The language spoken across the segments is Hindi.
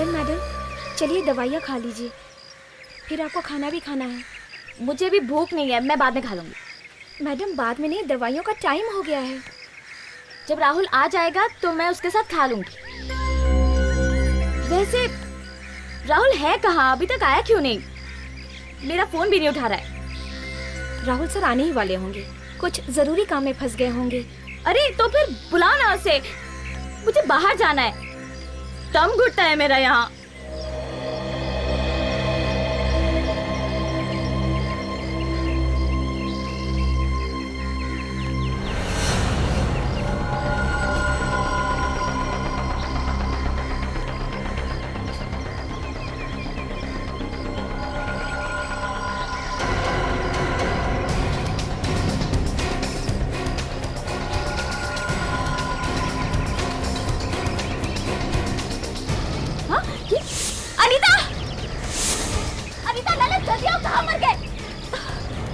मैडम चलिए दवाइयाँ खा लीजिए, फिर आपको खाना भी खाना है। मुझे भी भूख नहीं है, मैं बाद में खा लूंगी। मैडम बाद में नहीं, दवाइयों का टाइम हो गया है। जब राहुल आ जाएगा तो मैं उसके साथ खा लूंगी। वैसे राहुल है कहाँ? अभी तक आया क्यों नहीं? मेरा फोन भी नहीं उठा रहा है। राहुल सर आने ही वाले होंगे, कुछ जरूरी काम में फंस गए होंगे। अरे तो फिर बुलाओ ना उसे, मुझे बाहर जाना है, दम घुटता है मेरा यहाँ।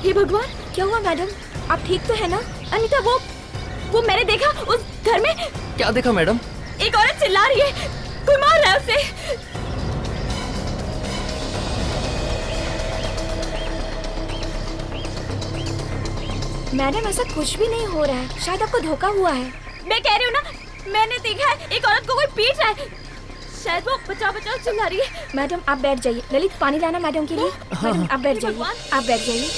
हे भगवान, क्या हुआ मैडम? आप ठीक तो है ना? अनीता, वो मैंने देखा उस घर में। क्या देखा मैडम? एक औरत चिल्ला रही है, कोई मार रहा है उसे। मैडम ऐसा कुछ भी नहीं हो रहा है, शायद आपको धोखा हुआ है। मैं कह रही हूँ ना, मैंने देखा है एक औरत को कोई पीट रहा है, शायद वो बचाओ बचाओ चिल्ला रही है। मैडम आप बैठ जाइए। ललित पानी लाना मैडम के लिए। मैडम आप बैठ जाइए, आप बैठ जाइए।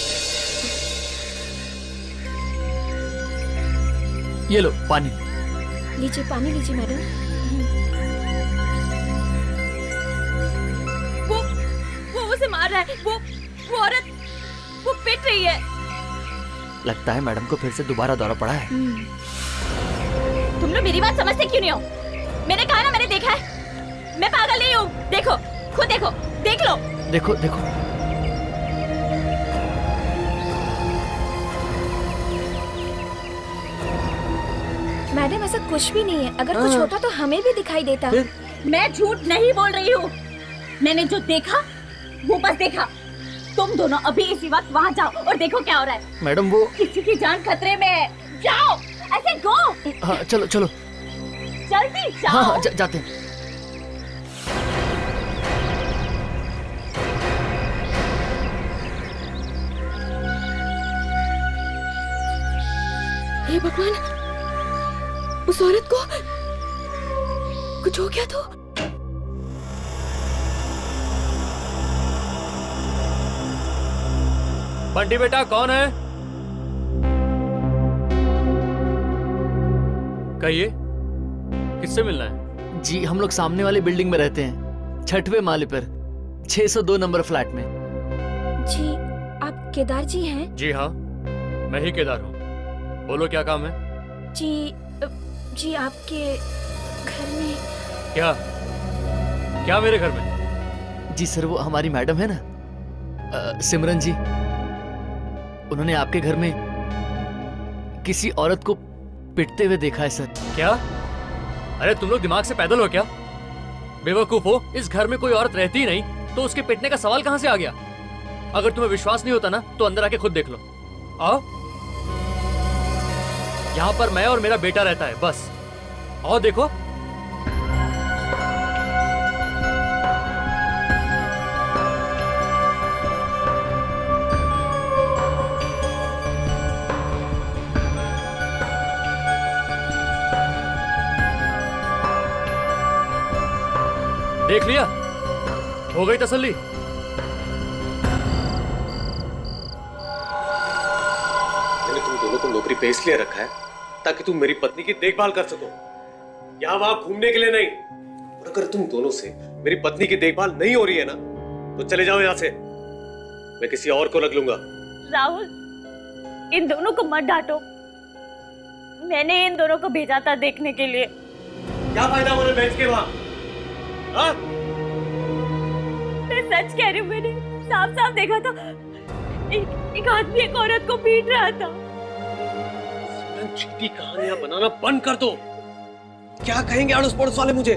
ये लो पानी। लीजिए पानी लीजिए मैडम। वो उसे मार रहा है, वो औरत वो पिट रही है। लगता है मैडम को फिर से दोबारा दौरा पड़ा है। तुम लोग मेरी बात समझते क्यों नहीं हो? मैंने कहा ना, मैंने देखा है, मैं पागल नहीं हूँ। देखो, खुद देखो, देख लो। देखो देखो। मैडम ऐसा कुछ भी नहीं है, अगर कुछ होता तो हमें भी दिखाई देता। मैं झूठ नहीं बोल रही हूँ, मैंने जो देखा वो बस देखा। तुम दोनों अभी इसी वक्त वहाँ जाओ और देखो क्या हो रहा है। मैडम वो किसी की जान खतरे में है, जाओ, ऐसे गो। हाँ चलो चलो, जल्दी जाओ। हाँ जाते हैं। हे भगवान, उस औरत को कुछ हो गया तो? बंटी बेटा कौन है? कहिए, किससे मिलना है? जी हम लोग सामने वाली बिल्डिंग में रहते हैं, 6वें माले पर, 602 नंबर फ्लैट में। जी आप केदार जी हैं? जी हाँ, मैं ही केदार हूँ। बोलो क्या काम है? जी आपके घर में। क्या मेरे घर में? जी सर, वो हमारी मैडम है ना, सिमरन जी, उन्होंने आपके घर में किसी औरत को पिटते हुए देखा है सर। क्या? अरे तुम लोग दिमाग से पैदल हो क्या? बेवकूफ हो, इस घर में कोई औरत रहती ही नहीं तो उसके पिटने का सवाल कहां से आ गया? अगर तुम्हें विश्वास नहीं होता ना तो अंदर आके खुद देख लो। आओ, यहाँ पर मैं और मेरा बेटा रहता है, बस। आओ देखो। देख लिया? हो गई तसल्ली? मैंने तुम दोनों को नौकरी पे इसलिए रखा है ताकि तुम मेरी पत्नी की देखभाल कर सको, यहाँ वहां घूमने के लिए नहीं। और अगर तुम दोनों से मेरी पत्नी की देखभाल नहीं हो रही है ना तो चले जाओ यहाँ से, मैं किसी और को रख लूंगा। राहुल, इन दोनों को मत डांटो, मैंने इन दोनों को भेजा था देखने के लिए। क्या फायदा उन्हें भेज के वहां? मैं सच कह रही हूँ, मैंने साफ साफ देखा था, एक आदमी एक औरत को पीट रहा था। झूठी कहानियां बनाना बंद कर दो। क्या कहेंगे अड़ोस पड़ोस वाले मुझे?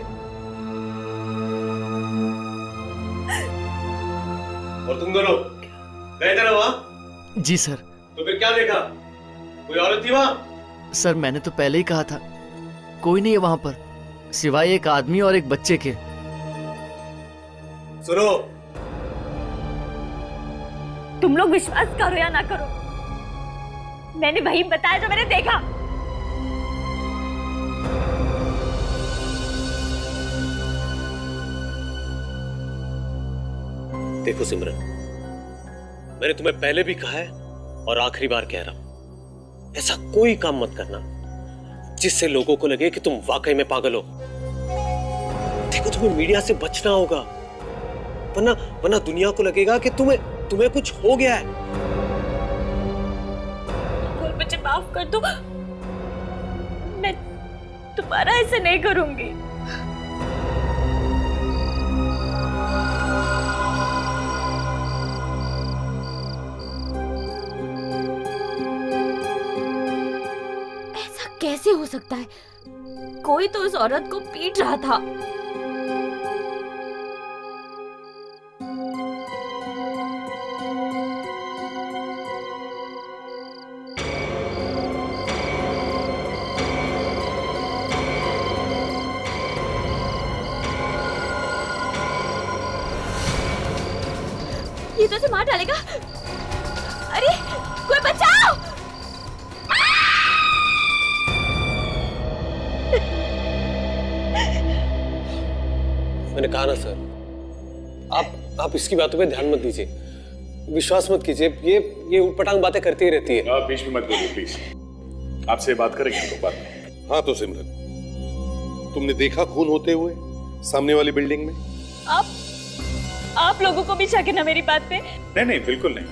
और तुम दोनों गए थे ना वहां? जी सर। तो फिर क्या देखा? कोई औरत थी वहां? सर मैंने तो पहले ही कहा था, कोई नहीं है वहां पर सिवाय एक आदमी और एक बच्चे के। सुनो, तुम लोग विश्वास करो या ना करो, मैंने वही बताया जो मैंने देखा। देखो सिमरन, मैंने तुम्हें पहले भी कहा है और आखिरी बार कह रहा हूं, ऐसा कोई काम मत करना जिससे लोगों को लगे कि तुम वाकई में पागल हो। देखो, तुम्हें मीडिया से बचना होगा, वरना दुनिया को लगेगा कि तुम्हें कुछ हो गया है। और मुझे माफ कर दो, मैं दोबारा ऐसे नहीं करूंगी। ऐसा कैसे हो सकता है? कोई तो उस औरत को पीट रहा था। ये तो उसे मार डालेगा। अरे कोई बचाओ! मैंने कहा ना सर, आप इसकी बातों पे ध्यान मत दीजिए, विश्वास मत कीजिए, ये उटपटांग बातें करती ही रहती है। आप बीच में मत बोलिए प्लीज, आपसे बात करेंगे हम लोग बाद में। हाँ तो सिमरन, तुमने देखा खून होते हुए सामने वाली बिल्डिंग में? आप लोगों को भी शक है ना मेरी बात पे? नहीं बिल्कुल नहीं,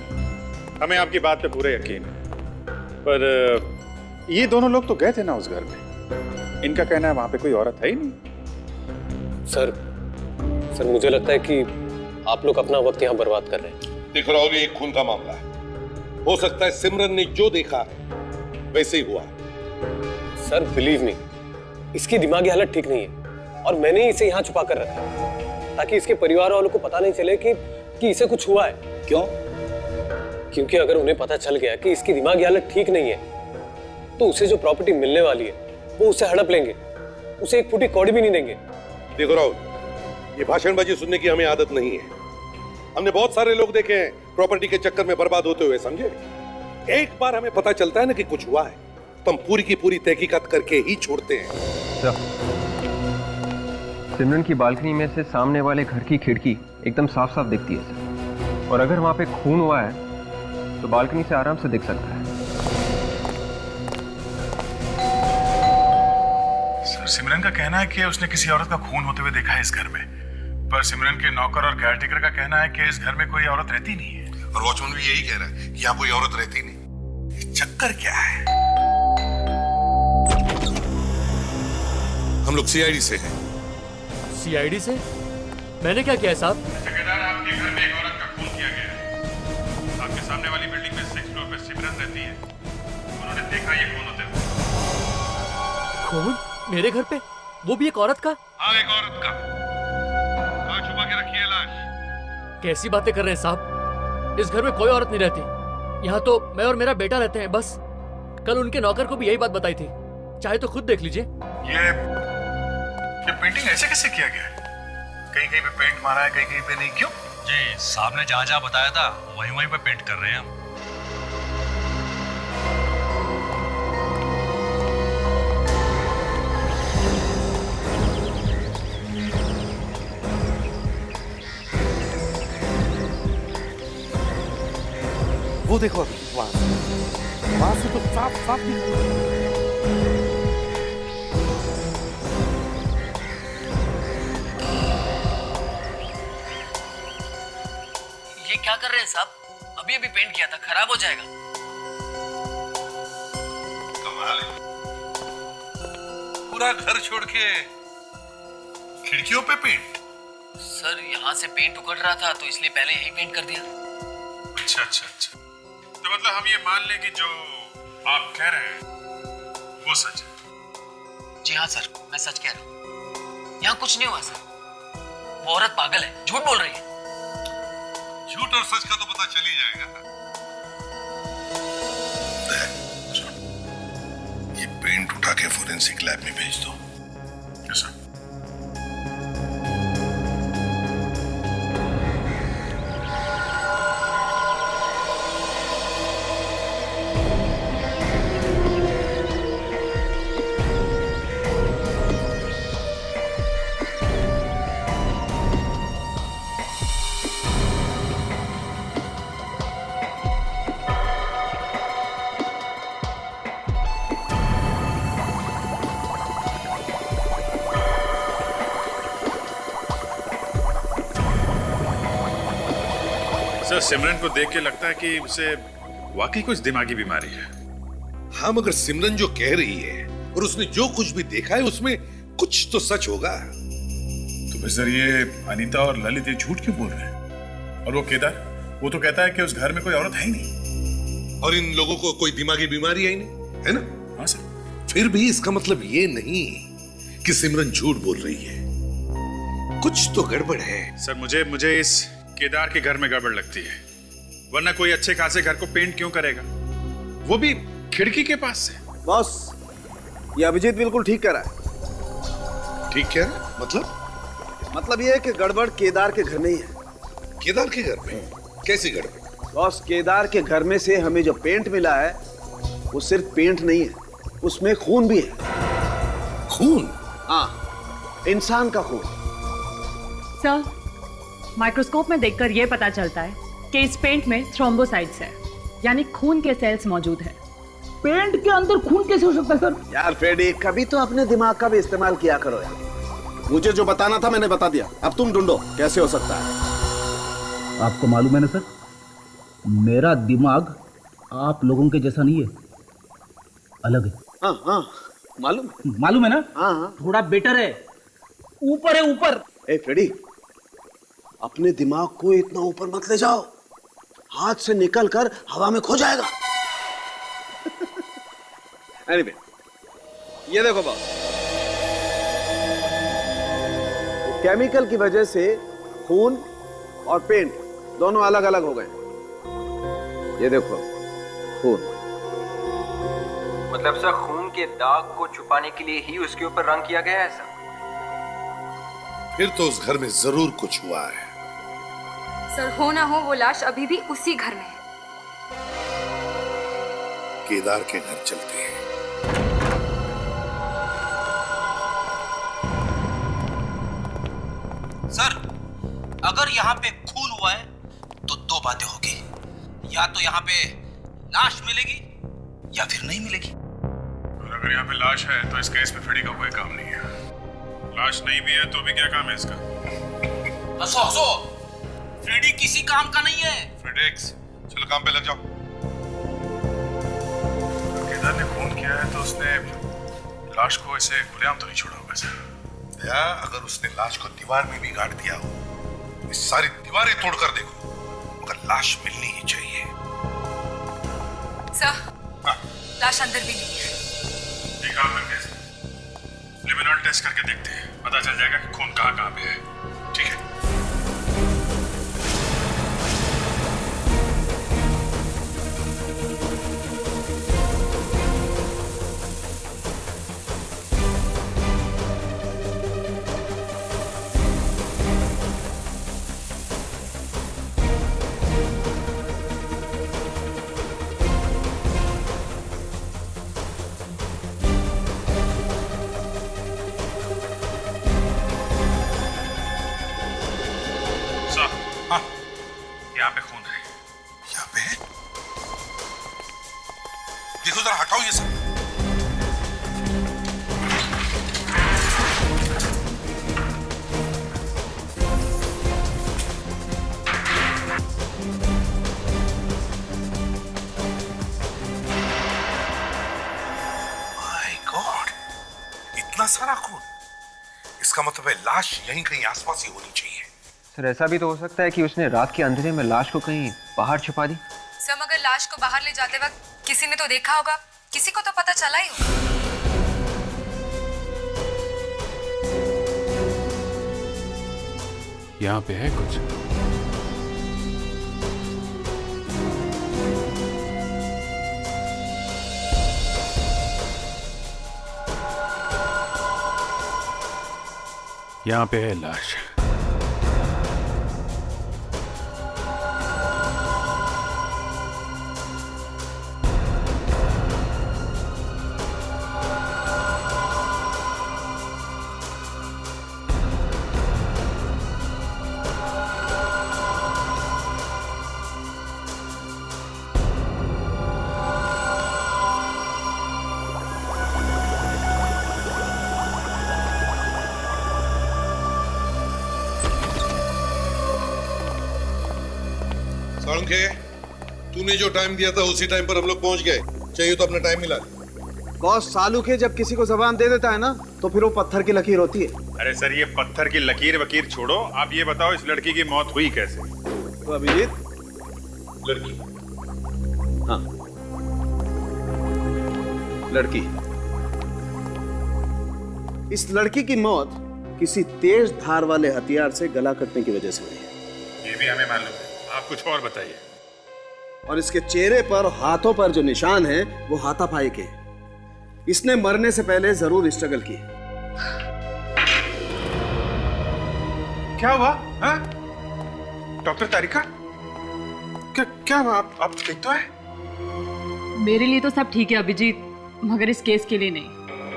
हमें आपकी बात पे पूरा यकीन है। पर ये दोनों लोग तो गए थे ना उस घर में, इनका कहना है वहां पे कोई औरत है ही नहीं। सर मुझे लगता है कि आप लोग अपना वक्त यहाँ बर्बाद कर रहे हैं। देखो राहुल, ये एक खून का मामला है, हो सकता है सिमरन ने जो देखा वैसे ही हुआ। सर बिलीव मी, इसकी दिमागी हालत ठीक नहीं है और मैंने इसे यहाँ छुपा कर रखा है ताकि इसके परिवार वालों को पता नहीं चले कि इसे कुछ हुआ है। क्यों? क्योंकि अगर उन्हें पता चल गया कि इसकी दिमागी हालत ठीक नहीं है तो उसे जो प्रॉपर्टी मिलने वाली है वो उसे हड़प लेंगे, उसे एक फूटी कौड़ी भी नहीं देंगे। देखो राहुल, ये भाषणबाजी सुनने की हमें आदत नहीं है। हमने बहुत सारे लोग देखे हैं प्रॉपर्टी के चक्कर में बर्बाद होते हुए, समझे? एक बार हमें पता चलता है ना कि कुछ हुआ है तो हम पूरी की पूरी तहकीकात करके ही छोड़ते हैं। सिमरन की बालकनी में से सामने वाले घर की खिड़की एकदम साफ साफ दिखती है सर, और अगर वहां पे खून हुआ है तो बालकनी से आराम से दिख सकता है। सर सिमरन का कहना है कि उसने किसी औरत का खून होते हुए देखा है इस घर में, पर सिमरन के नौकर और केयरटेकर का कहना है कि इस घर में कोई औरत रहती नहीं है। और वॉचमैन भी यही कह रहा है कि यहाँ कोई औरत रहती नहीं। ये चक्कर क्या है? हम लोग सीआईडी से हैं। सीआईडी से? मैंने क्या किया है साहब? ठेकेदार, आपके घर में एक औरत का खून किया गया है। आपके सामने वाली बिल्डिंग में 6 फ्लोर पे सिमरन रहती है, उन्होंने देखा ये खून होते हुए। खून? मेरे घर पे? वो भी एक औरत का? हाँ, एक औरत का। कहाँ छुपा के रखी है लाश? कैसी बातें कर रहे हैं साहब? इस घर में कोई औरत नहीं रहती। यहाँ तो मैं और मेरा बेटा रहते हैं बस। कल उनके नौकर को भी यही बात बताई थी, चाहे तो खुद देख लीजिए। ये पेंटिंग ऐसे कैसे किया गया है? कहीं कहीं पे पेंट मारा है, कहीं कहीं पे नहीं, क्यों? जी साहब ने जहाँ जहाँ बताया था वहीं वहीं पे पेंट कर रहे हैं हम। वो देखो अभी वहां से तो साफ साफ दिख रहा है। ये क्या कर रहे हैं साहब? अभी अभी पेंट किया था, खराब हो जाएगा। कमाल है, पूरा घर छोड़ के खिड़कियों पे पेंट। सर यहाँ से पेंट उकड़ रहा था तो इसलिए पहले यही पेंट कर दिया। अच्छा, तो मतलब हम ये मान लें कि जो आप कह रहे हैं वो सच है? जी हाँ सर, मैं सच कह रहा हूँ। यहाँ कुछ नहीं हुआ सर, वो औरत पागल है, झूठ बोल रही है। झूठ और सच का तो पता चल ही जाएगा। ये पेंट उठा के फोरेंसिक लैब में भेज दो। Yes sir. सर सिमरन को देख के लगता है कि उसे वाकई कुछ दिमागी बीमारी है। हाँ, मगर सिमरन जो कह रही है और उसने जो कुछ भी देखा है उसमें कुछ तो सच होगा। तो फिर सर ये अनीता और ललित ये झूठ क्यों बोल रहे हैं? और वो केदार, वो तो कहता है कि उस घर में कोई औरत है ही नहीं। और इन लोगों को कोई दिमागी बीमारी है ही नहीं, है ना? हाँ सर। फिर भी इसका मतलब ये नहीं कि सिमरन झूठ बोल रही है। कुछ तो गड़बड़ है। सर मुझे इस केदार के घर में गड़बड़ लगती है, वरना कोई अच्छे खासे घर को पेंट क्यों करेगा, वो भी खिड़की के पास से। बॉस, ये अभिजीत बिल्कुल ठीक कह रहा है। ठीक कह रहा है? मतलब ये है कि गड़बड़ केदार के घर नहीं है। केदार के घर में कैसी गड़बड़? बॉस, केदार के घर में से हमें जो पेंट मिला है वो सिर्फ पेंट नहीं है, उसमें खून भी है। खून? हाँ, इंसान का खून। सर, माइक्रोस्कोप में देखकर यह पता चलता है कि इस पेंट में थ्रोम्बोसाइट्स है, यानी खून के सेल्स मौजूद है। पेंट के अंदर खून कैसे हो सकता है सर? यार फ्रेडी, कभी तो अपने दिमाग का भी इस्तेमाल किया करो यार। मुझे जो बताना था मैंने बता दिया, अब तुम ढूंढो कैसे हो सकता है। आपको मालूम है ना सर, मेरा दिमाग आप लोगों के जैसा नहीं है, अलग है। हाँ हाँ, मालूम है ना? हाँ, थोड़ा बेटर है, ऊपर है ऊपर। ए फ्रेडी, अपने दिमाग को इतना ऊपर मत ले जाओ, हाथ से निकल कर हवा में खो जाएगा। Anyway, ये देखो बॉस, केमिकल की वजह से खून और पेंट दोनों अलग अलग हो गए। ये देखो खून। मतलब सर खून के दाग को छुपाने के लिए ही उसके ऊपर रंग किया गया है सर? फिर तो उस घर में जरूर कुछ हुआ है। सर, हो ना हो वो लाश अभी भी उसी घर में है। केदार के घर चलते हैं। सर, अगर यहाँ पे खून हुआ है तो दो बातें होगी, या तो यहाँ पे लाश मिलेगी या फिर नहीं मिलेगी। और अगर यहाँ पे लाश है तो इस केस में फ्रेडी का कोई काम नहीं है। लाश नहीं भी है तो भी क्या काम है इसका? हंसो हंसो, फ्रेडी किसी काम का नहीं है। फ्रेडेक्स, चलो काम पे लग जाओ। केदार ने खून किया है तो उसने लाश को ऐसे खुलेआम तो नहीं छोड़ा होगा सर। या अगर उसने लाश को दीवार में भी गाड़ दिया हो, इस सारी दीवारें तोड़कर देखो, मगर लाश मिलनी ही चाहिए। सर, लाश अंदर भी नहीं है। एक काम करके लिमिनल टेस्ट करके देखते हैं, पता चल जाएगा कि खून कहाँ पे है। ठीक है। यहाँ पे खून है। यहाँ पे है? देखो जरा, हटाओ ये सब। माय गॉड, इतना सारा खून। इसका मतलब है लाश यहीं कहीं आसपास ही होनी चाहिए। सर ऐसा भी तो हो सकता है कि उसने रात के अंधेरे में लाश को कहीं बाहर छिपा दी। सर, मगर लाश को बाहर ले जाते वक्त किसी ने तो देखा होगा, किसी को तो पता चला ही होगा। यहाँ पे है कुछ। यहाँ पे है लाश। साळुंखे, तूने जो टाइम दिया था उसी टाइम पर हम लोग पहुंच गए। चाहिए तो अपना टाइम मिला। बॉस, सालुखे जब किसी को जबान दे देता है ना तो फिर वो पत्थर की लकीर होती है। अरे सर, ये पत्थर की लकीर वकीर छोड़ो, आप ये बताओ इस लड़की की मौत हुई कैसे? तो अभिजीत, लड़की? हाँ, लड़की। इस लड़की की मौत किसी तेज धार वाले हथियार से गला कटने की वजह से हुई है। ये भी हमें मालूम है, आप कुछ और बताइए। और इसके चेहरे पर, हाथों पर जो निशान है वो हाथापाई के हैं। इसने मरने से पहले जरूर स्ट्रगल की। क्या हुआ? हाँ? डॉक्टर तारिका, क्या हुआ? आप ठीक तो है? मेरे लिए तो सब ठीक है अभिजीत, मगर इस केस के लिए नहीं।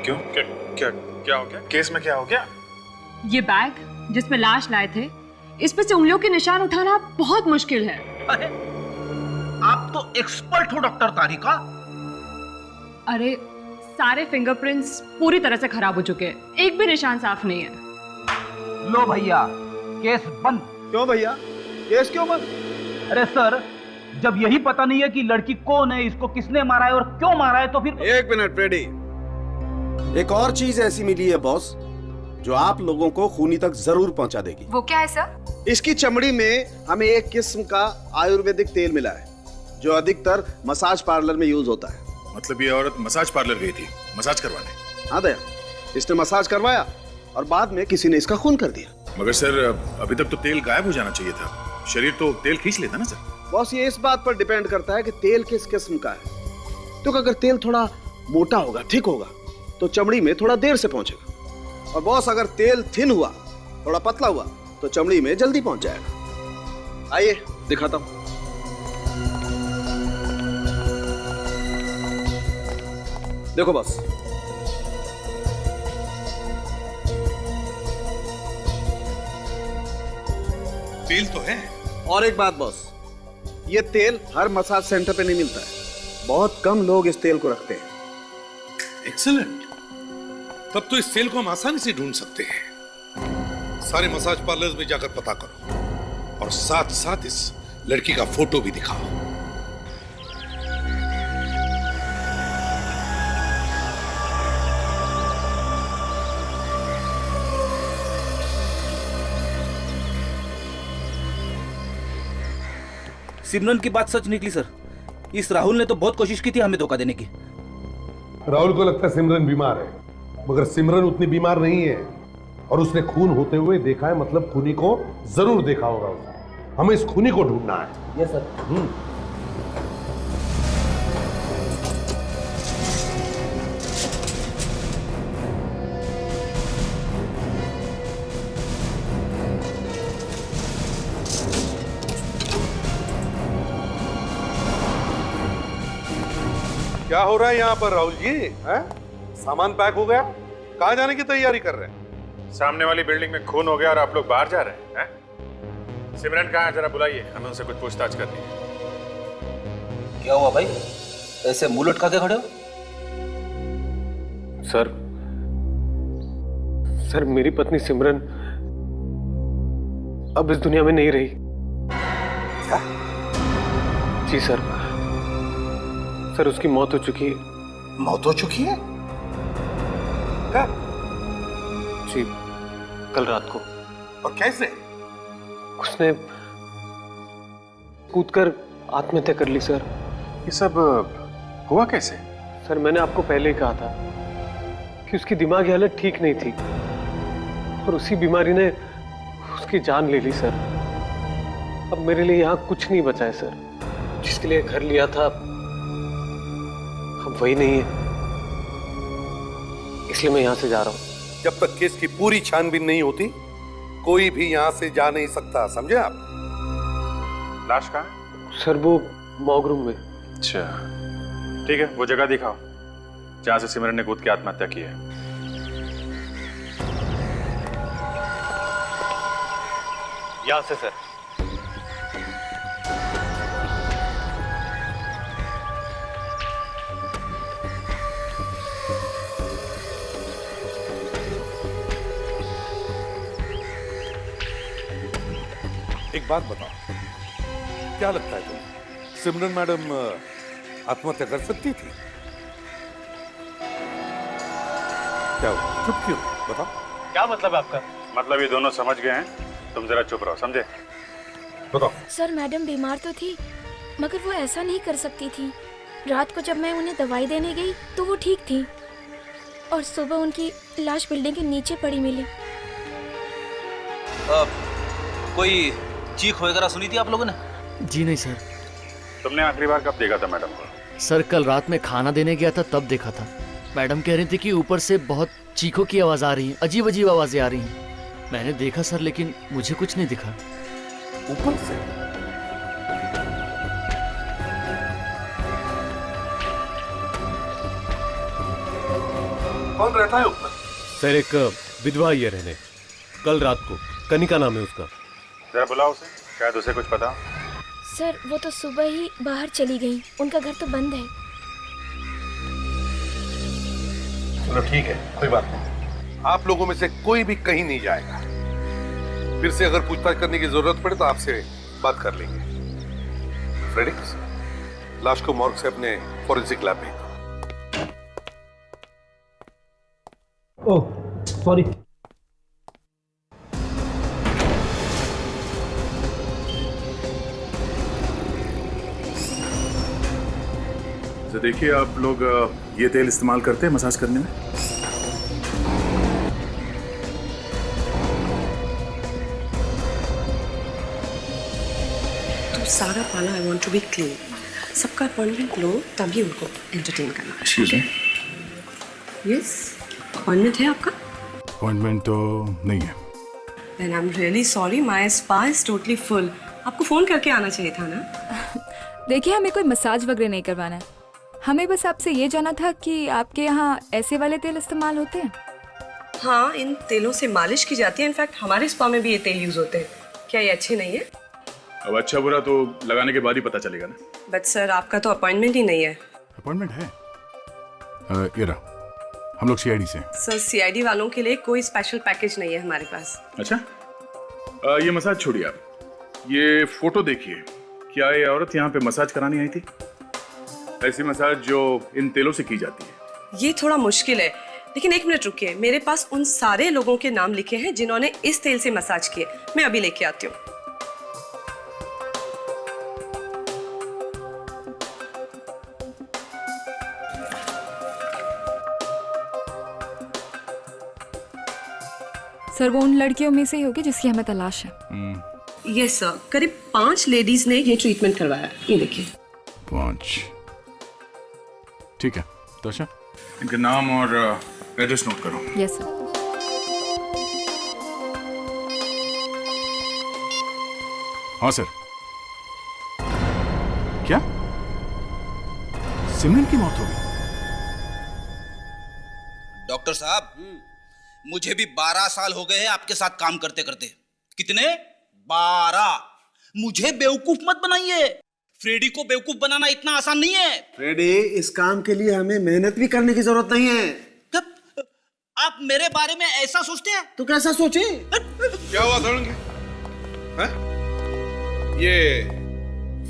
क्यों? क्या हो गया? केस में क्या हो गया? ये बैग जिसमें लाश लाए थे, इस पे से उंगलियों के निशान उठाना बहुत मुश्किल है। अरे, आप तो एक्सपर्ट हो डॉक्टर तारिका। अरे, सारे फिंगरप्रिंट्स पूरी तरह से खराब हो चुके हैं, एक भी निशान साफ नहीं है। लो भैया, केस बंद। क्यों भैया? केस क्यों बंद? अरे सर, जब यही पता नहीं है कि लड़की कौन है, इसको किसने मारा है और क्यों मारा है, तो फिर... एक मिनट फ्रेडी, एक और चीज ऐसी मिली है बॉस जो आप लोगों को खूनी तक जरूर पहुंचा देगी। वो क्या है सर? इसकी चमड़ी में हमें एक किस्म का आयुर्वेदिक तेल मिला है जो अधिकतर मसाज पार्लर में यूज होता है। मतलब ये औरत मसाज पार्लर गई थी मसाज करवाने? हाँ दया, इसने मसाज करवाया और बाद में किसी ने इसका खून कर दिया। मगर सर, अभी तक तो तेल गायब हो जाना चाहिए था, शरीर तो तेल खींच लेता ना सर। बॉस, ये इस बात पर डिपेंड करता है कि तेल किस किस्म का है। तो अगर तेल थोड़ा मोटा होगा, ठीक होगा, तो चमड़ी में थोड़ा देर से पहुंचेगा। और बॉस, अगर तेल थिन हुआ, थोड़ा पतला हुआ, तो चमड़ी में जल्दी पहुंच जाएगा। आइए दिखाता हूं। देखो बॉस, तेल तो है। और एक बात बॉस, ये तेल हर मसाज सेंटर पे नहीं मिलता है, बहुत कम लोग इस तेल को रखते हैं। एक्सीलेंट। तब तो इस तेल को हम आसानी से ढूंढ सकते हैं। सारे मसाज पार्लर्स में जाकर पता करो और साथ साथ इस लड़की का फोटो भी दिखाओ। सिमरन की बात सच निकली सर। इस राहुल ने तो बहुत कोशिश की थी हमें धोखा देने की। राहुल को लगता है सिमरन बीमार है, मगर सिमरन उतनी बीमार नहीं है और उसने खून होते हुए देखा है, मतलब खूनी को जरूर देखा होगा उसने। हमें इस खूनी को ढूंढना है। Yes sir. क्या हो रहा है यहाँ पर राहुल जी? हैं? सामान पैक हो गया? कहाँ जाने की तैयारी कर रहे हैं? सामने वाली बिल्डिंग में खून हो गया और आप लोग बाहर जा रहे हैं? सिमरन कहाँ है, जरा बुलाइए, हमें उनसे कुछ पूछताछ करनी है। क्या हुआ भाई, ऐसे मुंह लटका के खड़े हो? सर मेरी पत्नी सिमरन अब इस दुनिया में नहीं रही। क्या? जी सर, उसकी मौत हो चुकी है। मौत हो चुकी है? कब? जी, कल रात को। और कैसे? उसने कूदकर आत्महत्या कर ली सर। ये सब हुआ कैसे? सर मैंने आपको पहले ही कहा था कि उसकी दिमागी हालत ठीक नहीं थी और उसी बीमारी ने उसकी जान ले ली सर। अब मेरे लिए यहाँ कुछ नहीं बचा है सर। जिसके लिए घर लिया था अब वही नहीं है, इसलिए मैं यहाँ से जा रहा हूँ। जब तक केस की पूरी छानबीन नहीं होती कोई भी यहाँ से जा नहीं सकता, समझे आप? लाश कहाँ है? सर वो मॉर्ग रूम में। अच्छा ठीक है, वो जगह दिखाओ जहां से सिमरन ने कूद के आत्महत्या की है। यहाँ से सर। एक बात बताओ, क्या लगता है तुम्हें, सिमरन मैडम आत्महत्या कर सकती थी? क्या हुआ? चुप क्यों? बताओ। क्या मतलब है आपका? मतलब ये दोनों समझ गए हैं, तुम जरा चुप रहो, समझे? बताओ। सर मैडम बीमार तो थी मगर वो ऐसा नहीं कर सकती थी। रात को जब मैं उन्हें दवाई देने गई तो वो ठीक थी और सुबह उनकी लाश बिल्डिंग के नीचे पड़ी मिली। कोई चीख वगैरह सुनी थी आप लोगों ने? जी नहीं सर। तुमने आखिरी बार कब देखा था मैडम को? सर कल रात में खाना देने गया था तब देखा था। मैडम कह रही थी कि ऊपर से बहुत चीखों की आवाज आ रही है, अजीब अजीब आवाजें आ रही हैं। मैंने देखा सर लेकिन मुझे कुछ नहीं दिखा। ऊपर से? कौन रहता है ऊपर? सर एक विधवा ही है रहने, कल रात को। कनिका नाम है उसका। जरा बुलाओ उसे, शायद उसे कुछ पता। सर वो तो सुबह ही बाहर चली गई, उनका घर तो बंद है। चलो ठीक है, कोई बात नहीं। आप लोगों में से कोई भी कहीं नहीं जाएगा। फिर से अगर पूछताछ करने की जरूरत पड़े तो आपसे बात कर लेंगे। फ्रेडिक्स, लाश को मॉर्ग से अपने फॉरेंसिक लैब भेज दो। Oh sorry. तो देखिए, आप लोग ये तेल इस्तेमाल करते हैं मसाज करने में? तो सारा पाला I want to be clean. सबका अपॉइंटमेंट लो तभी उनको एंटरटेन करना। Excuse me. यस, अपॉइंटमेंट है आपका? अपॉइंटमेंट तो नहीं है। Then I am really sorry, my spa is totally full. आपको फोन करके आना चाहिए था ना। देखिए हमें कोई मसाज वगैरह नहीं करवाना है, हमें बस आपसे ये जाना था कि आपके यहाँ ऐसे वाले तेल इस्तेमाल होते हैं? हाँ, इन तेलों से मालिश की जाती है। इनफैक्ट हमारे स्पा में भी ये तेल यूज होते हैं। क्या ये अच्छे नहीं है? अब अच्छा बुरा तो लगाने के बाद ही पता चलेगा ना। बट सर आपका तो अपॉइंटमेंट ही नहीं है। अपॉइंटमेंट है? ये रहा, हम लोग सीआईडी से हैं। सर सीआईडी वालों के लिए कोई स्पेशल पैकेज नहीं है हमारे पास। अच्छा, ये मसाज छोड़िए आप, ये फोटो देखिए। क्या ये औरत यहाँ पे मसाज करानी आई थी? ऐसी मसाज जो इन तेलों से की जाती है। ये थोड़ा मुश्किल है, लेकिन एक मिनट रुकिए। मेरे पास उन सारे लोगों के नाम लिखे हैं जिन्होंने इस तेल से मसाज किए। मैं अभी लेके आती हूँ। सर वो उन लड़कियों में से ही होगी जिसकी हमें तलाश है। यस सर, करीब 5 लेडीज ने ये ट्रीटमेंट करवाया। ये देखिए। 5, ठीक है। तो अच्छा, इनका नाम और एड्रेस नोट करो। Yes sir. हाँ सर। क्या सिमरन की मौत हो गई? डॉक्टर साहब, मुझे भी 12 साल हो गए हैं आपके साथ काम करते करते। कितने? 12। मुझे बेवकूफ मत बनाइए। फ्रेडी को बेवकूफ बनाना इतना आसान नहीं है। फ्रेडी, इस काम के लिए हमें मेहनत भी करने की जरूरत नहीं है। आप मेरे बारे में ऐसा सोचते हैं? तो कैसा सोचे? क्या हुआ सड़ेंगे? ये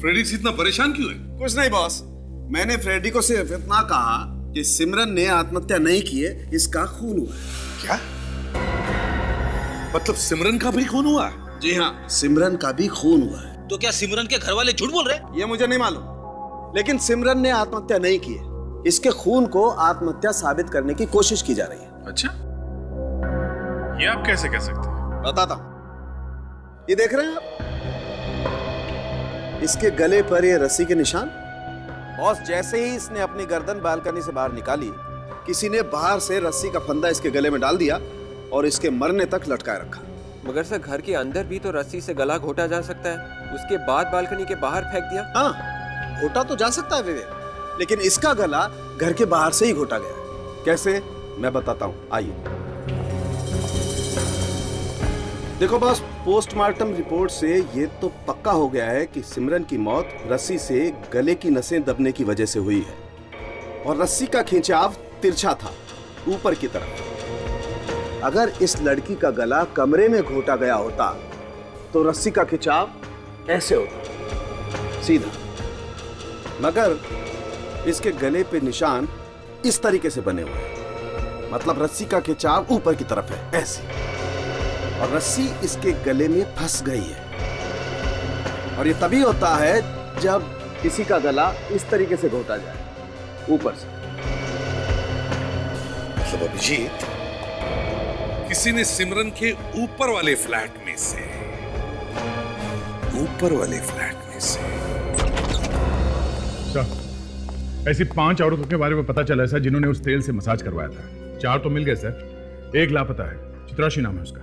फ्रेडिक्स इतना परेशान क्यों है? कुछ नहीं बॉस, मैंने फ्रेडी को सिर्फ इतना कहा कि सिमरन ने आत्महत्या नहीं की है, इसका खून हुआ है। क्या मतलब सिमरन का भी खून हुआ? जी हाँ, सिमरन का भी खून हुआ है। तो क्या सिमरन के घर वाले झूठ बोल रहे? ये मुझे नहीं मालूम, लेकिन सिमरन ने आत्महत्या नहीं की है। इसके खून को आत्महत्या साबित करने की कोशिश की जा रही है। अच्छा, ये आप कैसे कह सकते हैं? बताता हूं। ये देख रहे हैं आप, इसके गले पर ये रस्सी के निशान। बॉस, जैसे ही इसने अपनी गर्दन बालकनी से बाहर निकाली, किसी ने बाहर से रस्सी का फंदा इसके गले में डाल दिया और इसके मरने तक लटकाए रखा। मगर सर घर के अंदर भी तो रस्सी से गला घोटा जा सकता है, उसके बाद बालकनी के बाहर फेंक दिया। हाँ, घोटा तो जा सकता है विवेक, लेकिन इसका गला घर के बाहर से ही घोटा गया। कैसे, मैं बताता हूँ, आइए। देखो बॉस, पोस्टमार्टम रिपोर्ट से ये तो पक्का हो गया है कि सिमरन की मौत रस्सी से गले की नसें दबने की वजह से हुई है और रस्सी का खिंचाव तिरछा था ऊपर की तरफ। अगर इस लड़की का गला कमरे में घोटा गया होता तो रस्सी का खिंचाव ऐसे होता। सीधा, मगर इसके गले पे निशान इस तरीके से बने हुए हैं, मतलब रस्सी का खिंचाव ऊपर की तरफ है, ऐसे, और रस्सी इसके गले में फंस गई है। और ये तभी होता है जब किसी का गला इस तरीके से घोटा जाए ऊपर से। मतलब अभिजीत, किसी ने सिमरन के ऊपर वाले फ्लैट में से सर, ऐसी 5 औरतों के बारे में पता चला है सर जिन्होंने उस तेल से मसाज करवाया था। 4 तो मिल गए सर, 1 लापता है। चित्राशी नाम है उसका।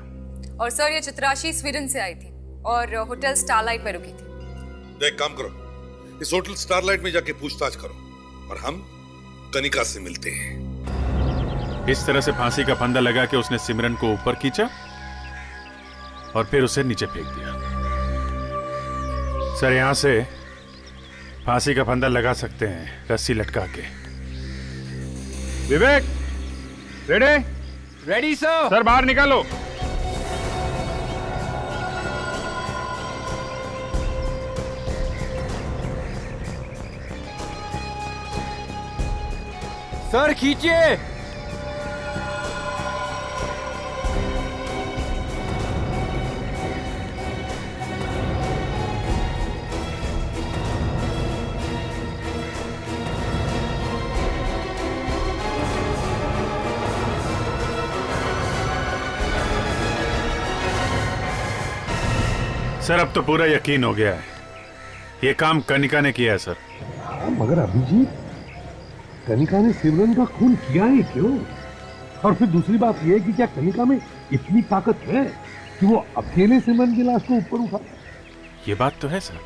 और सर ये चित्राशी स्वीडन से आई थी और होटल स्टारलाइट में रुकी थी। तो एक काम करो, इस होटल स्टारलाइट में जाके पूछताछ करो और हम कनिका से मिलते हैं। इस तरह से फांसी का फंदा लगा के उसने सिमरन को ऊपर खींचा और फिर उसे नीचे फेंक दिया। सर, यहां से फांसी का फंदा लगा सकते हैं रस्सी लटका के। विवेक, रेडी? Ready sir. सर बाहर निकालो। सर खींचिए। सर अब तो पूरा यकीन हो गया है, ये काम कनिका ने किया है सर। मगर अभिजीत, कनिका ने सिमरन का खून किया है क्यों? और फिर दूसरी बात यह है कि क्या कनिका में इतनी ताकत है कि वो अकेले सिमरन की लाश को ऊपर उठा? ये बात तो है सर।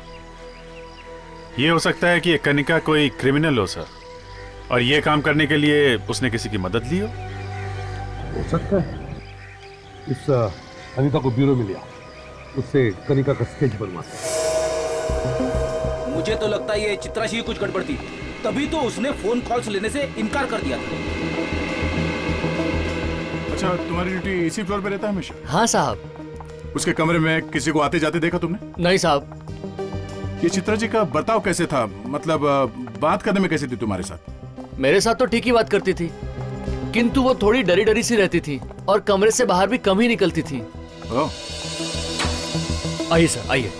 ये हो सकता है कि ये कनिका कोई क्रिमिनल हो सर, और ये काम करने के लिए उसने किसी की मदद ली हो सकता है। इस कनिका को ब्यूरो में लिया, उससे कनिका का स्केच बनवाते। मुझे तो लगता है ये चित्राशी की कुछ गड़बड़ थी, तभी तो उसने फोन कॉल्स लेने से इनकार कर दिया था। अच्छा, तुम्हारी ड्यूटी इसी फ्लोर पे रहता है हमेशा? हाँ साहब। उसके कमरे में किसी को आते जाते देखा तुमने? नहीं साहब। ये चित्रा जी का बर्ताव कैसे था, मतलब बात करने में कैसी थी तुम्हारे साथ? मेरे साथ तो ठीक ही बात करती थी, किंतु वो थोड़ी डरी डरी सी रहती थी और कमरे से बाहर भी कम ही निकलती थी। ओह। आइए सर, आइए।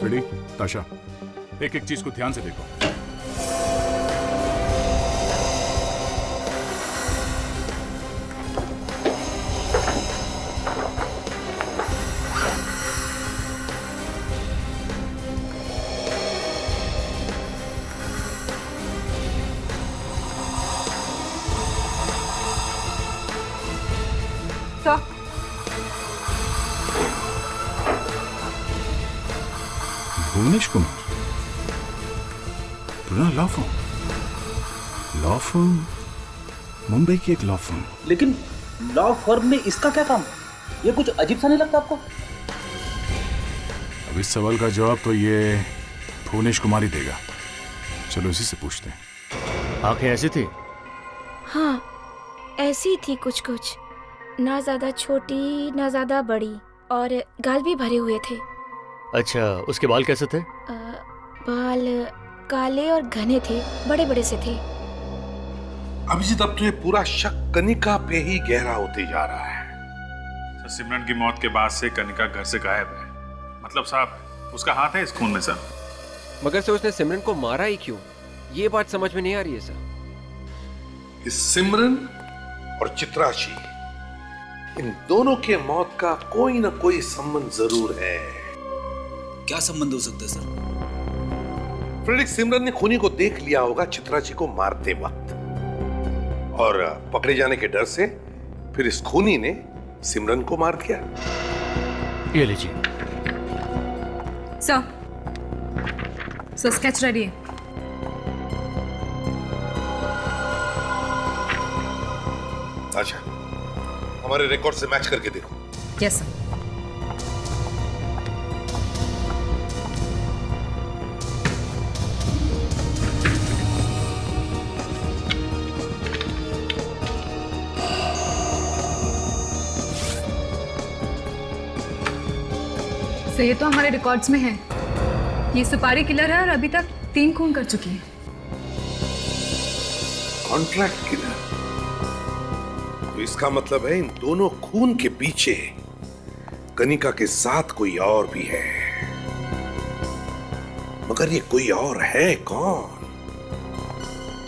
रेडी? ताशा, एक एक चीज को ध्यान से देखो। भुवनेश कुमार, पुराना लॉ फर्म, मुंबई की एक लॉ फर्म। लेकिन लॉ फर्म में इसका क्या काम? ये कुछ अजीब सा नहीं लगता आपको? अब इस सवाल का जवाब तो ये भुवनेश कुमार ही देगा। चलो इसी से पूछते हैं। आंखें ऐसी थी? हाँ, ऐसी थी कुछ कुछ, ना ज्यादा छोटी ना ज्यादा बड़ी, और गाल भी भरे हुए थे। अच्छा, उसके बाल कैसे थे? बाल काले और घने थे, बड़े बड़े से थे। अभिजीत, अब तो ये पूरा शक कनिका पे ही गहरा होते जा रहा है। सर, सिमरन की मौत के बाद से कनिका घर से गायब है, मतलब साहब उसका हाथ है इस खून में सर। मगर सर उसने सिमरन को मारा ही क्यों, ये बात समझ में नहीं आ रही है सर। इस सिमरन और चित्राशी, इन दोनों के मौत का कोई ना कोई संबंध जरूर है। क्या संबंध हो सकता है सर? फ्रेडरिक, सिमरन ने खूनी को देख लिया होगा चित्राची को मारते वक्त, और पकड़े जाने के डर से फिर इस खूनी ने सिमरन को मार दिया। ये लीजिए। सर स्केच रेडी है। अच्छा, हमारे रिकॉर्ड से मैच करके देखो। Yes sir. सर ये तो हमारे रिकॉर्ड्स में है। ये सुपारी किलर है और अभी तक 3 खून कर चुकी है। कॉन्ट्रैक्ट किलर, तो इसका मतलब है इन दोनों खून के पीछे कनिका के साथ कोई और भी है। मगर ये कोई और है कौन?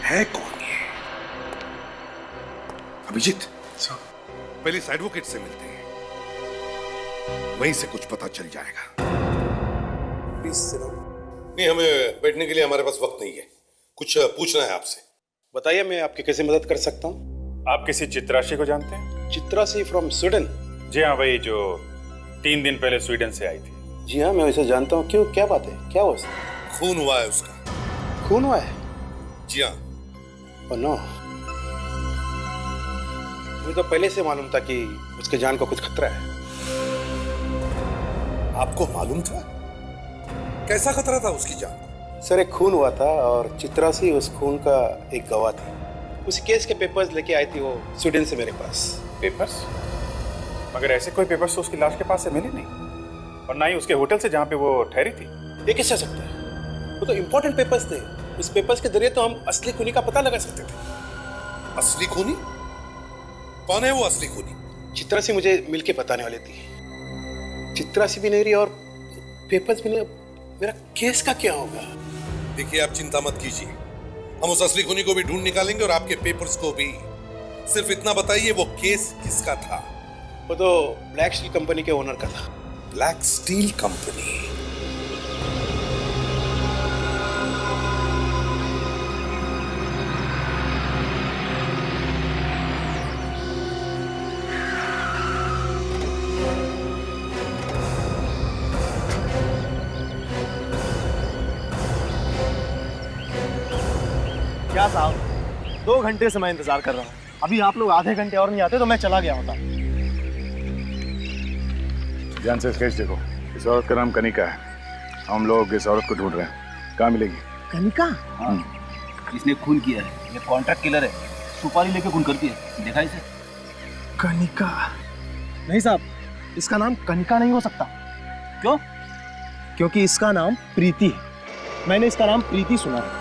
है कौन ये? अभिजीत, पहले इस एडवोकेट से मिलते हैं, वहीं से कुछ पता चल जाएगा। नहीं, हमें बैठने के लिए हमारे पास वक्त नहीं है, कुछ पूछना है आपसे। बताइए, मैं आपकी कैसे मदद कर सकता हूँ? आप किसी चित्राशी को जानते हैं? Chitrashi from Sweden? जी हाँ, वही जो 3 दिन पहले स्वीडन से आई थी। जी हाँ, मैं उसे जानता हूँ। क्यों, क्या बात है? क्या हुआ? खून हुआ है उसका। खून हुआ है? जी हाँ। ओह नो, मुझे तो पहले से मालूम था कि उसके जान को कुछ खतरा है। आपको मालूम था? कैसा खतरा था उसकी जान को? सर, एक खून हुआ था और चित्रासी उस खून का एक गवाह थी। उस केस के पेपर्स लेके आई थी वो स्वीडन से मेरे पास। पेपर्स? मगर ऐसे कोई पेपर्स तो उसकी लाश के पास से मिले नहीं, और ना ही उसके होटल से जहाँ पे वो ठहरी थी। ये कैसे हो सकता है? वो तो इम्पोर्टेंट पेपर्स थे। उस पेपर्स के जरिए तो हम असली खूनी का पता लगा सकते थे। असली खूनी? कौन है वो असली खूनी? चित्रासी मुझे मिलके बताने वाली थी। चित्रासी भी नहीं रही और पेपर्स भी नहीं। मेरा केस का क्या होगा? देखिए, आप चिंता मत कीजिए, हम उस असली खूनी को भी ढूंढ निकालेंगे और आपके पेपर्स को भी। सिर्फ इतना बताइए, वो केस किसका था? वो तो ब्लैक स्टील कंपनी के ओनर का था। Black steel company? क्या साहब, 2 घंटे से मैं इंतजार कर रहा हूँ। अभी आप लोग आधे घंटे और नहीं आते तो मैं चला गया होता। ध्यान से स्केच देखो। इस औरत का नाम कनिका है। हम लोग इस औरत को ढूंढ रहे हैं। कहाँ मिलेगी? कनिका? हाँ, इसने खून किया है। ये कॉन्ट्रैक्ट किलर है, सुपारी लेके खून करती है। देखा इसे? कनिका? नहीं साहब, इसका नाम कनिका नहीं हो सकता। क्यों? क्योंकि इसका नाम प्रीति है। मैंने इसका नाम प्रीति सुना है।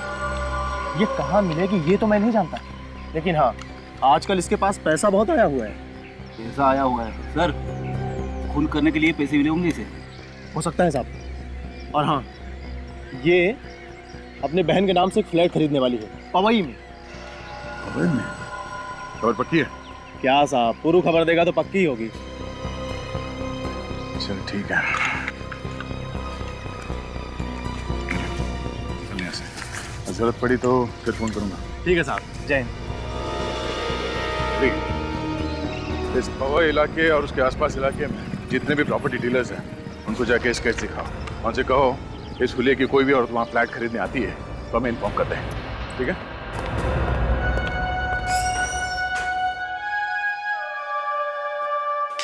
ये कहाँ मिलेगी ये तो मैं नहीं जानता, लेकिन हाँ, आजकल इसके पास पैसा बहुत आया हुआ है। पैसा आया हुआ है? सर, खून करने के लिए पैसे मिले होंगे इसे। हो सकता है साहब। और हाँ, ये अपने बहन के नाम से एक फ्लैट खरीदने वाली है, पवई में। पवई में? खबर पक्की है? क्या साहब, पूरी खबर देगा तो पक्की होगी। चल ठीक है, जरूरत पड़ी तो फिर फोन करूंगा। ठीक है साहब, जय हिंद। इस पवई इलाके और उसके आसपास इलाके में जितने भी प्रॉपर्टी डीलर्स हैं, उनको जाके स्केच दिखाओ। उनसे कहो इस हुलिये की कोई भी औरत वहाँ फ्लैट खरीदने आती है तो हमें इन्फॉर्म करते हैं। ठीक है?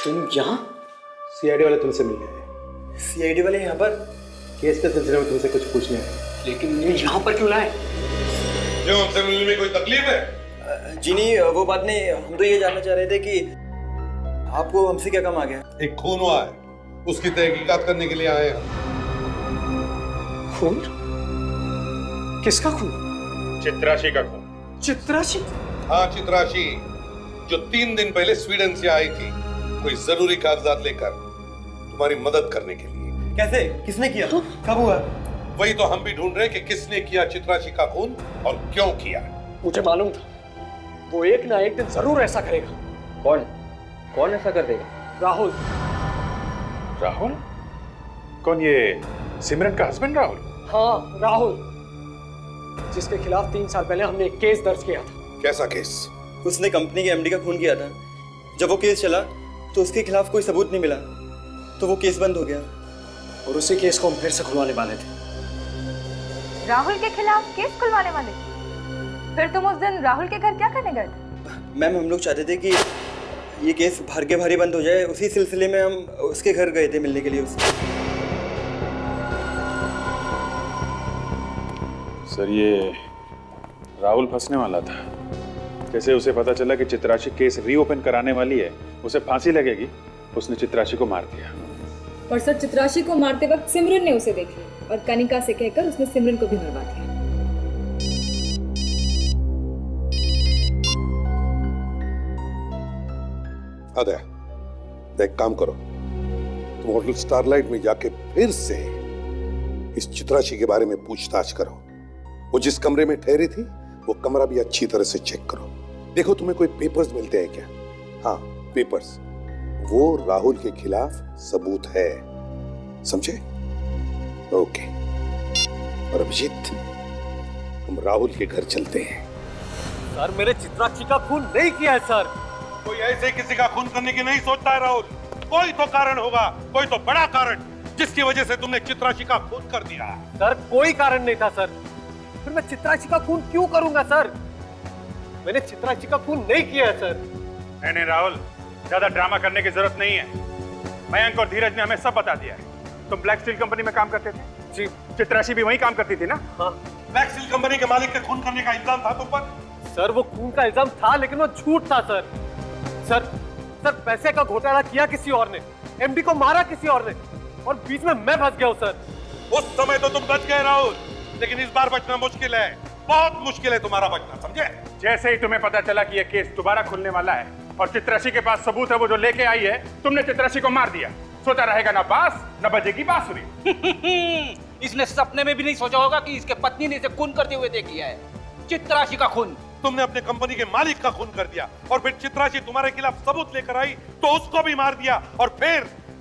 तुम यहाँ? सीआईडी वाले तुमसे मिलने आए। सीआईडी वाले यहाँ पर? केस के सिलसिले में तुमसे कुछ पूछने आए। लेकिन ये यहाँ पर क्यों लाए? क्यों, हमसे मिलने में कोई तकलीफ है? जी नहीं, वो बात नहीं। हम तो ये जानना चाह रहे थे कि आपको हमसे क्या काम आ गया? एक खून हुआ है, उसकी तहकीकात करने के लिए आए हैं। खून? किसका खून? चित्राशी का खून। चित्राशी? हाँ, चित्राशी, जो 3 दिन पहले स्वीडन से आई थी, कोई जरूरी कागजात लेकर तुम्हारी मदद करने के लिए। कैसे? किसने किया? कब हुआ? वही तो हम भी ढूंढ रहे हैं कि किसने किया चित्राशी का खून और क्यों किया। मुझे मालूम था वो एक ना एक दिन जरूर ऐसा करेगा। कौन? कौन ऐसा कर देगा? राहुल। राहुल? कौन, ये सिमरन का हस्बैंड राहुल? हाँ, राहुल, जिसके खिलाफ 3 साल पहले हमने एक केस दर्ज किया था। कैसा केस? उसने कंपनी के एमडी का खून किया था। जब वो केस चला तो उसके खिलाफ कोई सबूत नहीं मिला, तो वो केस बंद हो गया और उसी केस को हम फिर से खुलवाने वाले थे। राहुल के खिलाफ केस खुलवाने वाले? फिर तुम उस दिन राहुल के घर क्या करने गए थे? मैम, हम लोग चाहते थे कि ये केस भर के भारी बंद हो जाए। उसी सिलसिले में हम उसके घर गए थे मिलने के लिए उससे। सर, ये राहुल फंसने वाला था। जैसे उसे पता चला कि चित्राशी केस रीओपन कराने वाली है, उसे फांसी लगेगी, उसने चित्राशी को मार दिया। और सर चित्राशी को मारते वक्त सिमरन ने उसे देख लिया और कनिका से कहकर उसने सिमरन को भी मरवा दिया। अदय, एक काम करो, तुम होटल स्टारलाइट में जाके फिर से इस चित्राशी के बारे में पूछताछ करो। वो जिस कमरे में ठहरी थी वो कमरा भी अच्छी तरह से चेक करो। देखो तुम्हें कोई पेपर्स मिलते हैं क्या? हाँ, पेपर्स। वो राहुल के खिलाफ सबूत है, समझे? ओके। और अभिजीत, हम राहुल के घर चलते हैं। सर, मैंने चित्राक्षी का खून नहीं किया है सर। कोई ऐसे किसी का खून करने की नहीं सोचता है राहुल। कोई तो कारण होगा, कोई तो बड़ा कारण, जिसकी वजह से तुमने चित्राक्षी का खून कर दिया। सर, कोई कारण नहीं था सर। फिर मैं चित्राक्षी का खून क्यों करूंगा सर? मैंने चित्राक्षी का खून नहीं किया है सर। नहीं राहुल, ज्यादा ड्रामा करने की जरूरत नहीं है। मयंक और धीरज ने हमें सब बता दिया है। तुम ब्लैक स्टील कंपनी में काम करते थे जी। चित्राशी भी वहीं काम करती थी ना? हाँ। ब्लैक स्टील कंपनी के मालिक के खून करने का इल्जाम था तुम पर? सर, वो खून का इल्जाम था लेकिन वो झूठ था सर। सर, पैसे का घोटाला किया किसी और ने, एमडी को मारा किसी और ने, और बीच में मैं फंस गया हूं सर। उस समय तो तुम बच गए राहुल, लेकिन इस बार बचना मुश्किल है, बहुत मुश्किल है तुम्हारा बचना, समझे? जैसे ही तुम्हें पता चला कि यह केस दोबारा खुलने वाला है और चित्राशी के पास सबूत है वो जो लेके आई है, तुमने चित्राशी को मार दिया। सोचा रहेगा ना बांस न बजेगी बांसुरी। इसने सपने में भी नहीं सोचा होगा कि इसके पत्नी ने इसे खून करते हुए देख लिया है। चित्राशी का खून। तुमने अपने कंपनी के मालिक का खून कर दिया और फिर चित्राशी तुम्हारे खिलाफ सबूत लेकर आई तो उसको भी मार दिया, और फिर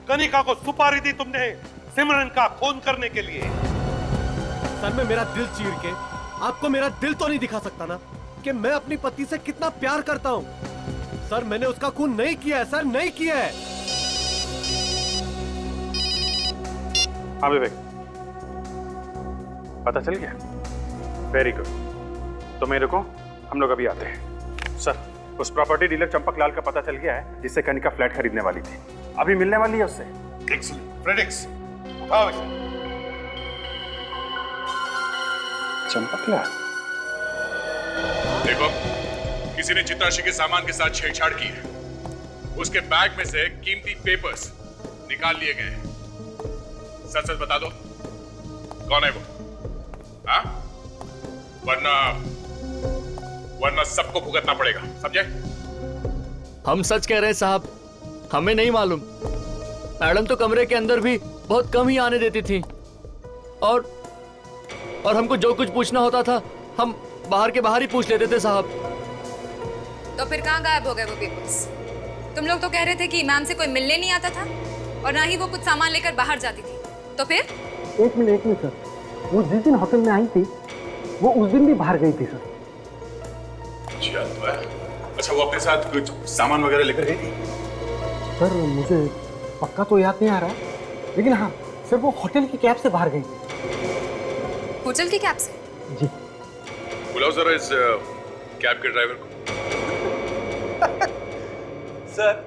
कनिका को सुपारी दी तुमने सिमरन का खून करने के लिए। सर, मैं मेरा दिल चीर के आपको मेरा दिल तो नहीं दिखा सकता ना कि मैं अपनी पत्नी से कितना प्यार करता हूँ। सर, मैंने उसका खून नहीं किया है सर, नहीं किया है। हाँ विवेक, पता चल गया? Very good. तो मेरे को हम लोग अभी आते हैं। सर, उस प्रॉपर्टी डीलर चंपक लाल का पता चल गया है जिससे कनिका फ्लैट खरीदने वाली थी। अभी मिलने वाली है उससे। एक्सीलेंट। फ्रेडिक्स, उठाओ इसे। चंपक लाल? देखो, किसी ने चित्राशी के सामान के साथ छेड़छाड़ की है। उसके बैग में से कीमती पेपर्स निकाल लिए गए हैं। सच सच बता दो, कौन है वो? हाँ? वरना सबको भुगतना पड़ेगा, समझे? हम सच कह रहे हैं साहब, हमें नहीं मालूम। मैडम तो कमरे के अंदर भी बहुत कम ही आने देती थी, और हमको जो कुछ पूछना होता था हम बाहर के बाहर ही पूछ लेते थे साहब। तो फिर कहाँ गायब हो गए वो पेपर्स? तुम लोग तो कह रहे थे कि मैम से कोई मिलने नहीं आता था और ना ही वो कुछ सामान लेकर बाहर जाती थी, तो फिर? एक मिनट सर, वो जिस दिन होटल में आई थी वो उस दिन भी बाहर गई थी सर। अच्छा, वो अपने साथ कुछ सामान वगैरह लेकर गई थी? सर, मुझे पक्का तो याद नहीं आ रहा, लेकिन हाँ सर, वो होटल की कैब से बाहर गई थी। होटल की कैब से? जी। बुलाओ जरा इस कैब के ड्राइवर को। सर,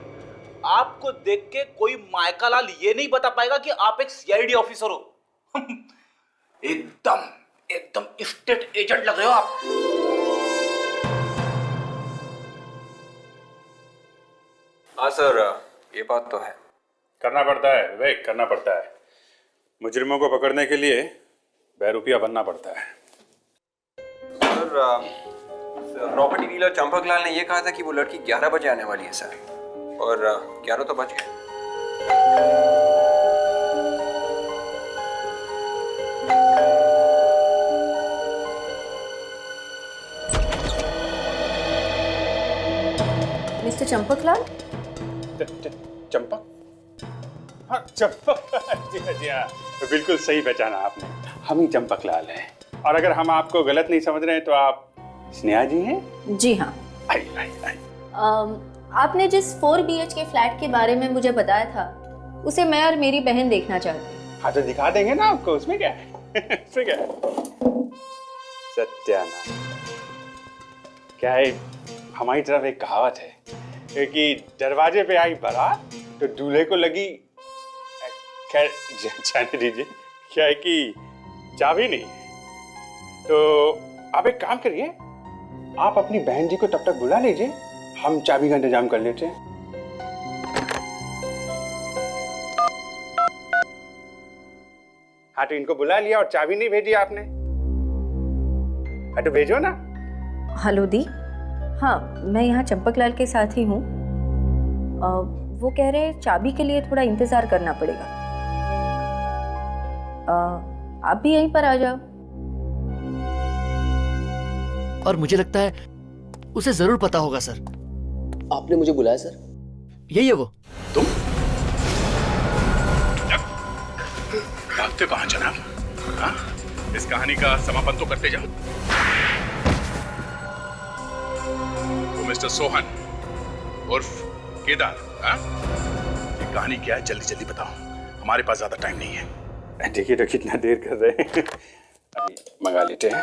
आपको देख के कोई मायका लाल ये नहीं बता पाएगा कि आप एक सीआईडी ऑफिसर हो। एकदम स्टेट एजेंट लग रहे हो आप। हाँ सर, ये बात तो है। करना पड़ता है विवेक, करना पड़ता है। मुजरिमों को पकड़ने के लिए बहरूपिया बनना पड़ता है। सर, प्रॉपर्टी डीलर चंपक लाल ने ये कहा था कि वो लड़की 11 बजे आने वाली है सर, और 11 तो बज गए। मिस्टर चंपक लाल? चंपक? हाँ, चंपक। जी हाँ, बिल्कुल सही पहचाना आपने। हम ही चंपक लाल हैं। और अगर हम आपको गलत नहीं समझ रहे हैं तो आप स्नेहा जी हैं? जी हाँ। आई। आपने जिस 4 BHK फ्लैट के बारे में मुझे बताया था, उसे मैं और मेरी बहन देखना चाहते हैं। हाँ, तो दिखा देंगे ना आपको, उसमें क्या है? उसमें क्या है? सत्यानाश। क्या है, हमारी तरफ एक कहावत है कि दरवाजे पे आई बारात तो दूल्हे को लगी, खैर जाने दीजिए, क्या है कि चाबी नहीं। तो आप एक काम करिए, आप अपनी बहन जी को तब तक बुला लीजिए, हम चाबी का इंतजाम कर लेते हैं। हाँ तो इनको बुला लिया और चाबी नहीं भेजी आपने। हाँ तो भेजो ना। हेलो दी। हाँ मैं यहाँ चंपकलाल के साथ ही हूँ। वो कह रहे चाबी के लिए थोड़ा इंतजार करना पड़ेगा। आप भी यहीं पर आ जाओ। और मुझे लगता है उसे जरूर पता होगा सर। आपने मुझे बुलाया सर? यही है वो। तुम भागते कहाँ जनाब? हाँ? इस कहानी का समापन तो करते जाओ। वो मिस्टर सोहन उर्फ केदार, हाँ? ये कहानी क्या है जल्दी जल्दी बताओ, हमारे पास ज्यादा टाइम नहीं है। देखिए तो कितना देर कर रहे हैं। अभी मंगा लेते हैं।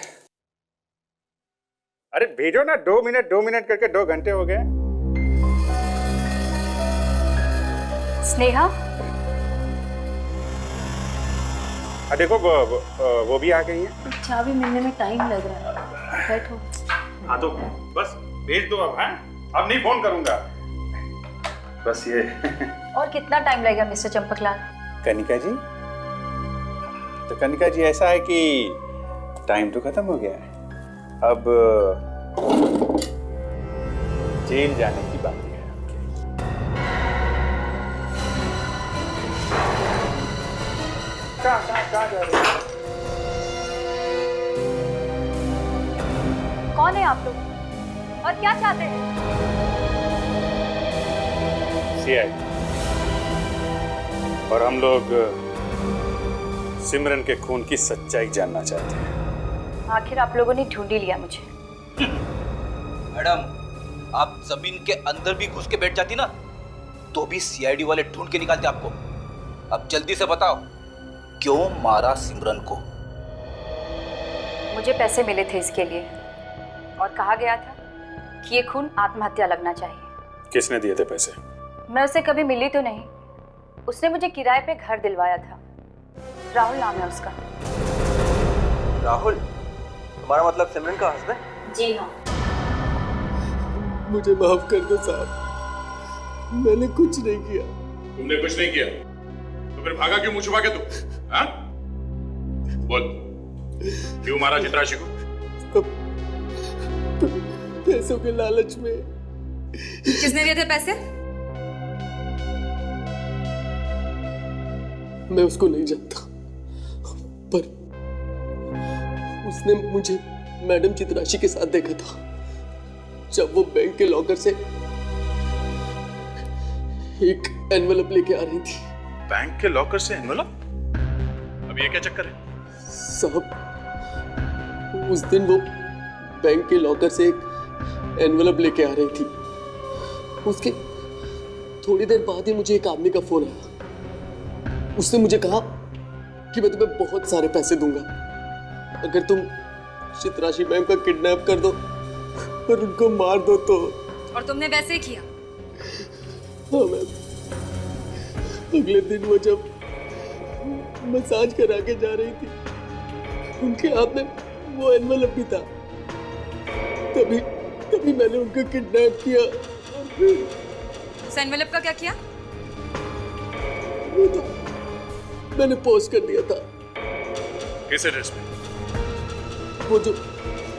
अरे भेजो ना, 2 मिनट करके 2 घंटे हो गए। स्नेहा देखो वो भी आ गई है। चाबी मिलने में टाइम लग रहा है, बैठो। हाँ तो बस भेज दो अब। हाँ अब नहीं फोन करूंगा, बस ये। और कितना टाइम लगेगा मिस्टर चंपकलाल? कनिका जी, तो कनिका जी ऐसा है कि टाइम तो खत्म हो गया है, अब जेल जाने की बात है। कहाँ जा रहे हैं? कौन है आप लोग और क्या चाहते हैं? CID और हम लोग सिमरन के खून की सच्चाई जानना चाहते हैं। आखिर आप लोगों ने ढूंढ ही लिया मुझे। मैडम, आप जमीन के अंदर भी घुस के बैठ जाती ना, तो भी CID वाले ढूंढ के निकालते आपको। अब जल्दी से बताओ, क्यों मारा सिमरन को? मुझे पैसे मिले थे इसके लिए और कहा गया था कि ये खून आत्महत्या लगना चाहिए। किसने दिए थे पैसे? मैं उसे कभी मिली तो नहीं, उसने मुझे किराए पे घर दिलवाया था। राहुल नाम है उसका। राहुल? तुम्हारा मतलब सिमरन का हस्बैंड? जी हाँ। मुझे माफ कर दो साहब, मैंने कुछ नहीं किया। तुमने कुछ नहीं किया तो फिर भागा क्यों मुंह छुपा के तुम? हाँ? बोल, क्यों मारा चित्राशी को? पैसों के लालच में। किसने दिए थे पैसे? मैं उसको नहीं जानता, पर उसने मुझे मैडम चित्राशी के साथ देखा था जब वो बैंक के लॉकर से एक एनवेलप लेके आ रही थी। बैंक के लॉकर से एनवेलप? अब ये क्या चक्कर है? साहब, उस दिन वो बैंक के लॉकर से एक एनवेलप लेके आ रही थी। उसके थोड़ी देर बाद ही मुझे एक आदमी का फोन आया। उसने मुझे कहा कि मैं तुम्हें बहुत सारे पैसे दूंगा अगर तुम चित्राशी मैम का किडनैप कर दो और उनको मार दो तो। और तुमने वैसे ही किया? हाँ मैम। अगले दिन वो जब मसाज करा के जा रही थी, उनके हाथ में वो एनवेलप भी था। तभी मैंने उनको किडनैप किया और फिर उस एनवेलप का क्या किया? वो तो मैंने पोस्ट कर दिया था। किस एड्रेस पे? वो जो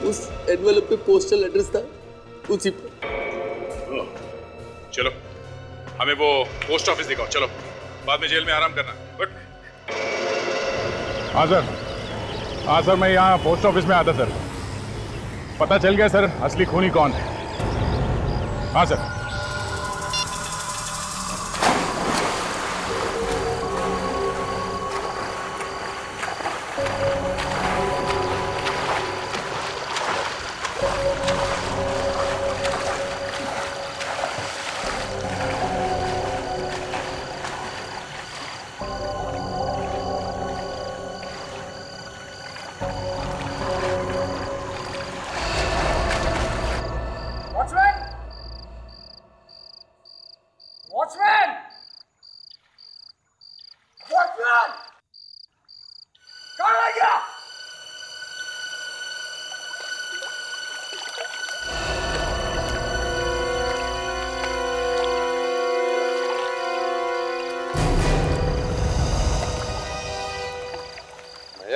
उस एनवेलप पे पोस्टल एड्रेस था उसी पर। चलो हमें वो पोस्ट ऑफिस दिखाओ, चलो बाद में जेल में आराम करना। गुड। हाँ सर, मैं यहाँ पोस्ट ऑफिस में आता सर। पता चल गया सर असली खूनी कौन है। हाँ सर।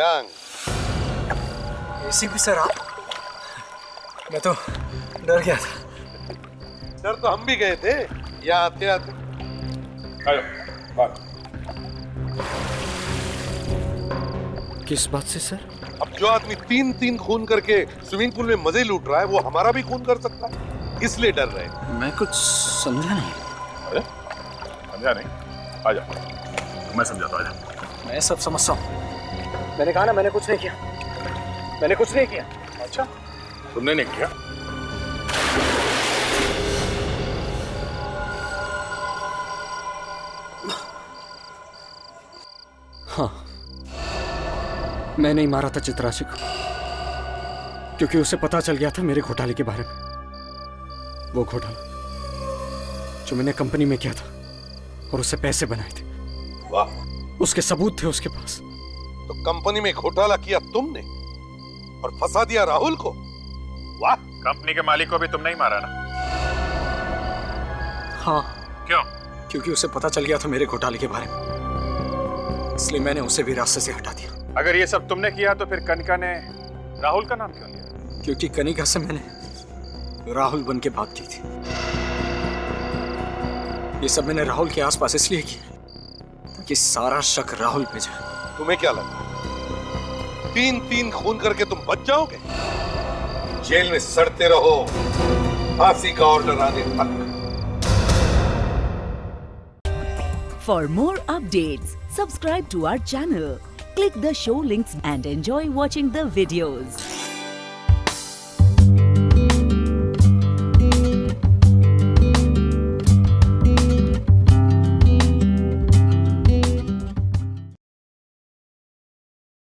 मयांक, एसीपी सर आप? मैं तो डर गया था। डर तो हम भी गए थे यहाँ आते आते। किस बात से सर? अब जो आदमी 3-3 खून करके स्विमिंग पूल में मजे लूट रहा है वो हमारा भी खून कर सकता है, इसलिए डर रहे हैं। मैं कुछ समझा नहीं। अरे समझा नहीं? आजा, मैं समझाता हूं, आजा। मैं सब समझता हूँ। मैंने कहा ना मैंने कुछ नहीं किया। मैंने कुछ नहीं किया। अच्छा, तुमने नहीं किया? हाँ, मैंने ही मारा था चित्राशी को, क्योंकि उसे पता चल गया था मेरे घोटाले के बारे में। वो घोटाला जो मैंने कंपनी में किया था और उससे पैसे बनाए थे। वाह, उसके सबूत थे उसके पास। तो कंपनी में घोटाला किया तुमने और फंसा दिया राहुल को। वाह, कंपनी के मालिक को भी तुमने ही मारा ना? हाँ। क्यों? क्योंकि उसे पता चल गया था मेरे घोटाले के बारे में, इसलिए मैंने उसे भी रास्ते से हटा दिया। अगर ये सब तुमने किया तो फिर कनिका ने राहुल का नाम क्यों लिया? क्योंकि कनिका से मैंने राहुल बन के बात की थी। ये सब मैंने राहुल के आसपास इसलिए किया ताकि सारा शक राहुल पे जाए। तुम्हें क्या लगा 3-3 खून करके तुम बच जाओगे? जेल में सड़ते रहो फांसी का ऑर्डर आने तक। For more updates, subscribe to our channel, click the show links and enjoy watching the videos.